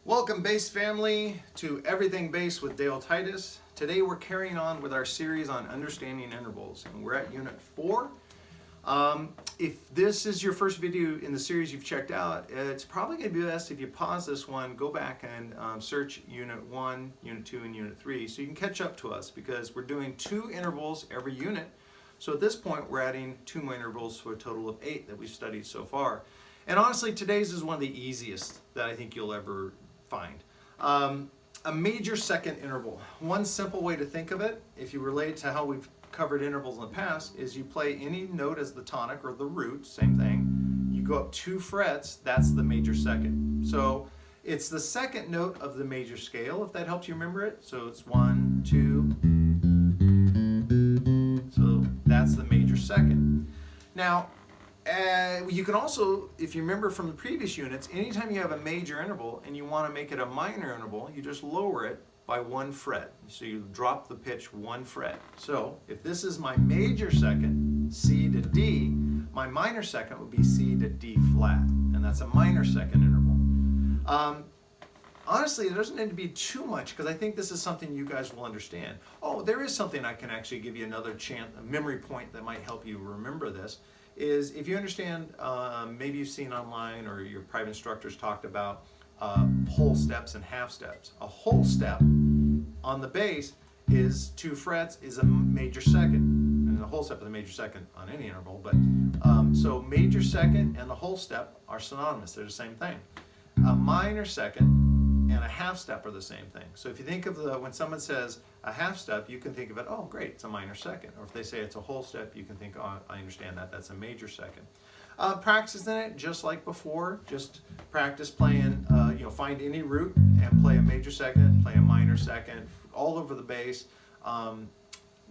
Welcome, bass family, to Everything Bass with Dale Titus. Today we're carrying on with our series on understanding intervals, and we're at Unit 4. If this is your first video in the series you've checked out, it's probably going to be best if you pause this one, go back and search Unit 1, Unit 2, and Unit 3 so you can catch up to us, because we're doing 2 intervals every unit. So at this point we're adding 2 more intervals for a total of 8 that we've studied so far. And honestly, today's is one of the easiest that I think you'll ever find. A major second interval. One simple way to think of it, if you relate to how we've covered intervals in the past, is you play any note as the tonic or the root, same thing. You go up 2 frets, that's the major second. So it's the second note of the major scale, if that helps you remember it. So it's 1, 2. So that's the major second. Now, you can also, if you remember from the previous units, anytime you have a major interval and you want to make it a minor interval, you just lower it by 1 fret. So you drop the pitch 1 fret. So if this is my major second, C to D, my minor second would be C to D flat, and that's a minor second interval. Honestly, it doesn't need to be too much, because I think this is something you guys will understand. Oh, there is something I can actually give you another a memory point that might help you remember this. Is if you understand, maybe you've seen online or your private instructors talked about whole steps and half steps. A whole step on the bass is 2 frets, is a major second, and the whole step is a major second on any interval. But so major second and the whole step are synonymous; they're the same thing. A minor second and a half step are the same thing. So if you think of when someone says a half step, you can think of it, oh great, it's a minor second. Or if they say it's a whole step, you can think, oh, I understand that, that's a major second. Practicing it just like before, just practice playing, find any root and play a major second, play a minor second, all over the bass.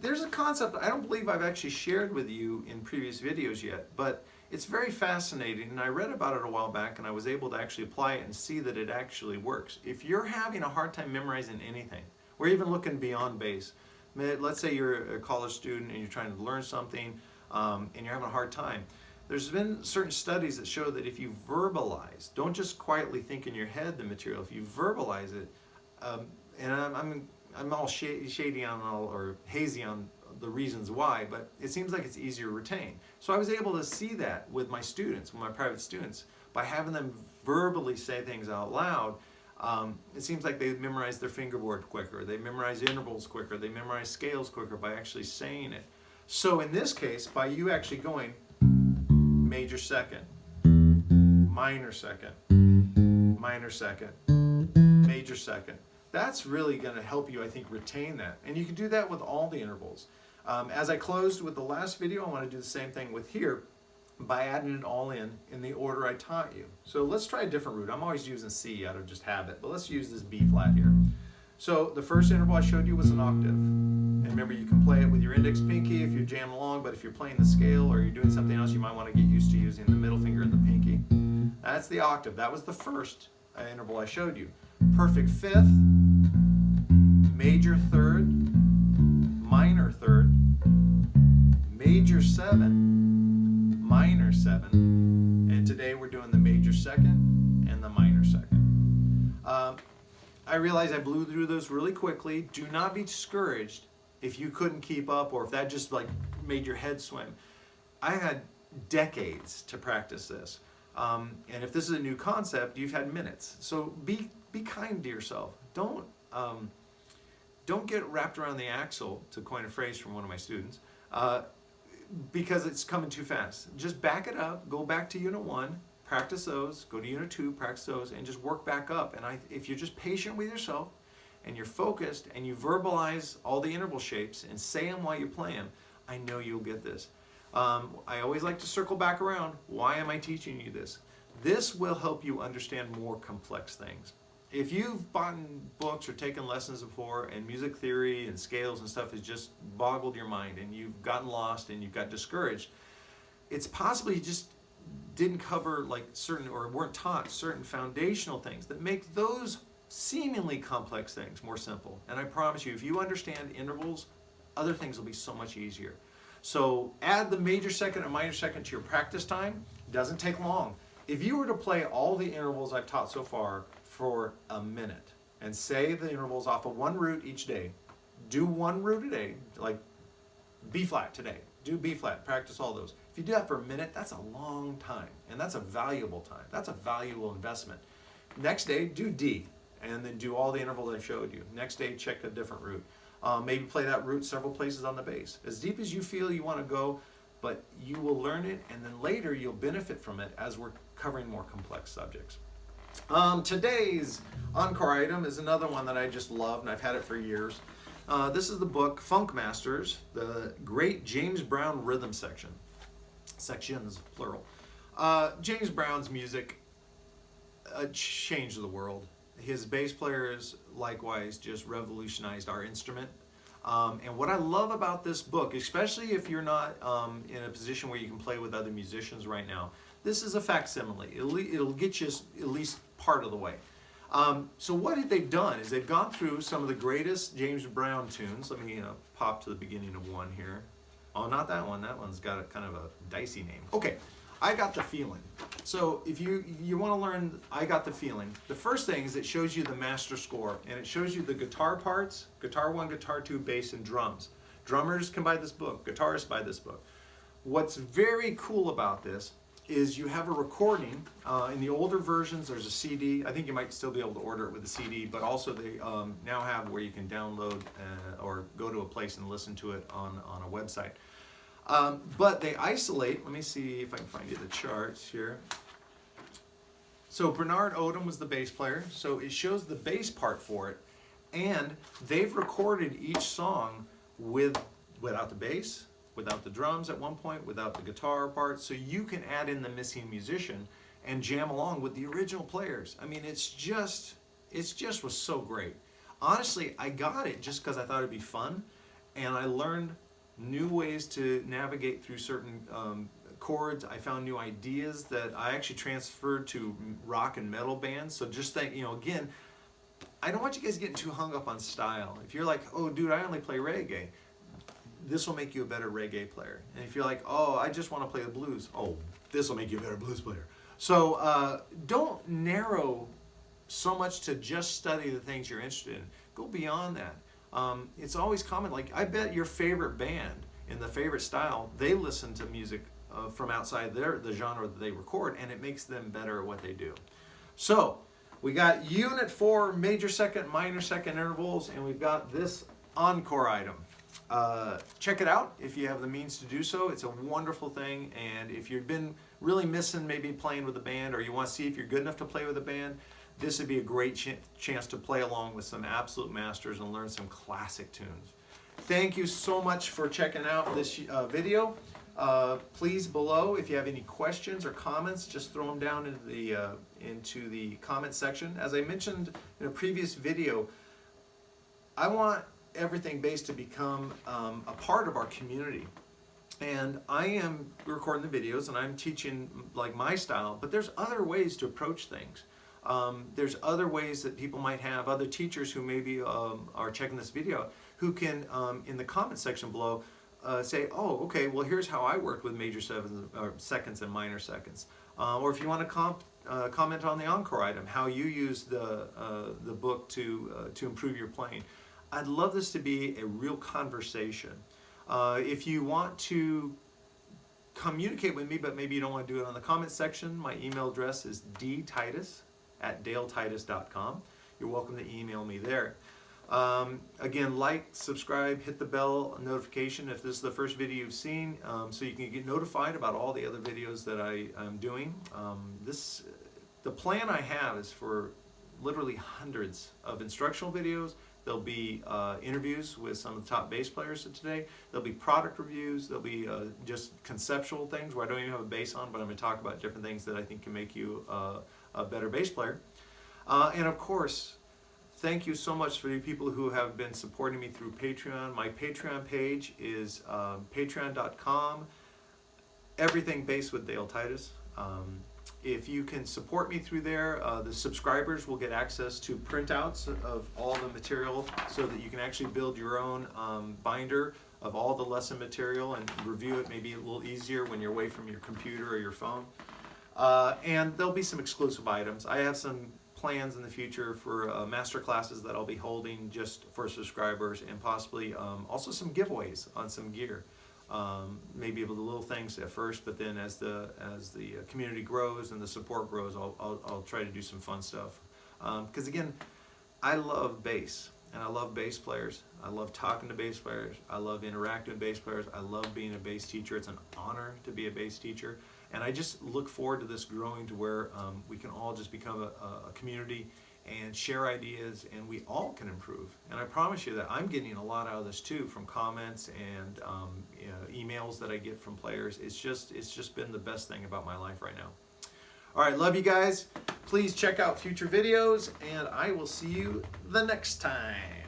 There's a concept I don't believe I've actually shared with you in previous videos yet, but it's very fascinating, and I read about it a while back, and I was able to actually apply it and see that it actually works. If you're having a hard time memorizing anything, or even looking beyond bass, let's say you're a college student and you're trying to learn something and you're having a hard time, there's been certain studies that show that if you verbalize, don't just quietly think in your head the material, if you verbalize it, and I'm all shady on or hazy on the reasons why, but it seems like it's easier to retain. So I was able to see that with my students, with my private students, by having them verbally say things out loud. It seems like they memorize their fingerboard quicker, they memorize intervals quicker, they memorize scales quicker by actually saying it. So in this case, by you actually going major second, minor second, minor second, major second, that's really going to help you, I think, retain that. And you can do that with all the intervals. As I closed with the last video, I want to do the same thing with here by adding it all in the order I taught you. So let's try a different root. I'm always using C out of just habit, but let's use this B flat here. So the first interval I showed you was an octave. And remember, you can play it with your index pinky if you're jamming along, but if you're playing the scale or you're doing something else, you might want to get used to using the middle finger and the pinky. That's the octave. That was the first interval I showed you. Perfect fifth, major third, minor third, major 7, minor 7, and today we're doing the major second and the minor second. I realize I blew through those really quickly. Do not be discouraged if you couldn't keep up or if that just like made your head swim. I had decades to practice this, and if this is a new concept, you've had minutes. So be kind to yourself. Don't get wrapped around the axle, to coin a phrase from one of my students, because it's coming too fast. Just back it up, go back to Unit 1, practice those, go to Unit 2, practice those, and just work back up. And if you're just patient with yourself, and you're focused, and you verbalize all the interval shapes, and say them while you play them, I know you'll get this. I always like to circle back around, why am I teaching you this? This will help you understand more complex things. If you've bought books or taken lessons before and music theory and scales and stuff has just boggled your mind and you've gotten lost and you've got discouraged, it's possible you just didn't cover like certain or weren't taught certain foundational things that make those seemingly complex things more simple. And I promise you, if you understand intervals, other things will be so much easier. So add the major second and minor second to your practice time. It doesn't take long. If you were to play all the intervals I've taught so far for a minute and say the intervals off of one root each day. Do one root a day, like B flat today. Do B flat, practice all those. If you do that for a minute, that's a long time, and that's a valuable time. That's a valuable investment. Next day, do D, and then do all the interval I showed you. Next day, check a different root. Maybe play that root several places on the bass. As deep as you feel you want to go, but you will learn it, and then later you'll benefit from it as we're covering more complex subjects. Today's Encore item is another one that I just love, and I've had it for years. This is the book Funk Masters, the Great James Brown Rhythm Sections, plural. James Brown's music changed the world. His bass players likewise just revolutionized our instrument. And what I love about this book, especially if you're not in a position where you can play with other musicians right now, this is a facsimile. It'll get you at least part of the way. So what they've done is they've gone through some of the greatest James Brown tunes. Let me pop to the beginning of one here. Oh, not that one. That one's got a kind of a dicey name. Okay, I Got the Feeling. So if you want to learn I Got the Feeling, the first thing is it shows you the master score, and it shows you the guitar parts, guitar 1, guitar 2, bass, and drums. Drummers can buy this book. Guitarists buy this book. What's very cool about this is you have a recording. In the older versions, there's a CD. I think you might still be able to order it with a CD, but also they now have where you can download or go to a place and listen to it on a website. But they isolate. Let me see if I can find you the charts here. So Bernard Odom was the bass player, so it shows the bass part for it, and they've recorded each song without the bass, without the drums at one point, without the guitar part, so you can add in the missing musician and jam along with the original players. I mean, it's just was so great. Honestly, I got it just because I thought it'd be fun, and I learned new ways to navigate through certain chords. I found new ideas that I actually transferred to rock and metal bands. So just think, again, I don't want you guys getting too hung up on style. If you're like, oh, dude, I only play reggae, this will make you a better reggae player. And if you're like, oh, I just want to play the blues, oh, this will make you a better blues player. So don't narrow so much to just study the things you're interested in. Go beyond that. It's always common, like I bet your favorite band in the favorite style, they listen to music from outside the genre that they record, and it makes them better at what they do. So we got Unit 4 major second, minor second intervals, and we've got this Encore item. Check it out if you have the means to do so. It's a wonderful thing, and if you've been really missing maybe playing with a band, or you want to see if you're good enough to play with a band, this would be a great chance to play along with some absolute masters and learn some classic tunes. Thank you so much for checking out this video. Please below, if you have any questions or comments, just throw them down into the comment section. As I mentioned in a previous video, I want Everything Bass to become a part of our community. And I am recording the videos and I'm teaching like my style, but there's other ways to approach things. There's other ways that people might have, other teachers who maybe are checking this video, who can, in the comment section below, say, oh, okay, well, here's how I worked with major seconds and minor seconds. Or if you want to comment on the Encore item, how you use the book to improve your playing. I'd love this to be a real conversation. If you want to communicate with me, but maybe you don't want to do it on the comment section, my email address is dtitus@daletitus.com. You're welcome to email me there. Again, like, subscribe, hit the bell notification if this is the first video you've seen, so you can get notified about all the other videos that I am doing. The plan I have is for literally hundreds of instructional videos. There'll be interviews with some of the top bass players of today. There'll be product reviews. There'll be just conceptual things where I don't even have a bass on, but I'm going to talk about different things that I think can make you a better bass player. And of course, thank you so much for the people who have been supporting me through Patreon. My Patreon page is patreon.com, Everything Bass with Dale Titus. If you can support me through there, the subscribers will get access to printouts of all the material so that you can actually build your own binder of all the lesson material and review it maybe a little easier when you're away from your computer or your phone. And there'll be some exclusive items. I have some plans in the future for master classes that I'll be holding just for subscribers, and possibly also some giveaways on some gear. Maybe the little things at first, but then as the community grows and the support grows, I'll try to do some fun stuff. Because again, I love bass, and I love bass players. I love talking to bass players. I love interacting with bass players. I love being a bass teacher. It's an honor to be a bass teacher. And I just look forward to this growing to where we can all just become a community and share ideas, and we all can improve. And I promise you that I'm getting a lot out of this too, from comments and emails that I get from players. It's just been the best thing about my life right now. All right, love you guys. Please check out future videos, and I will see you the next time.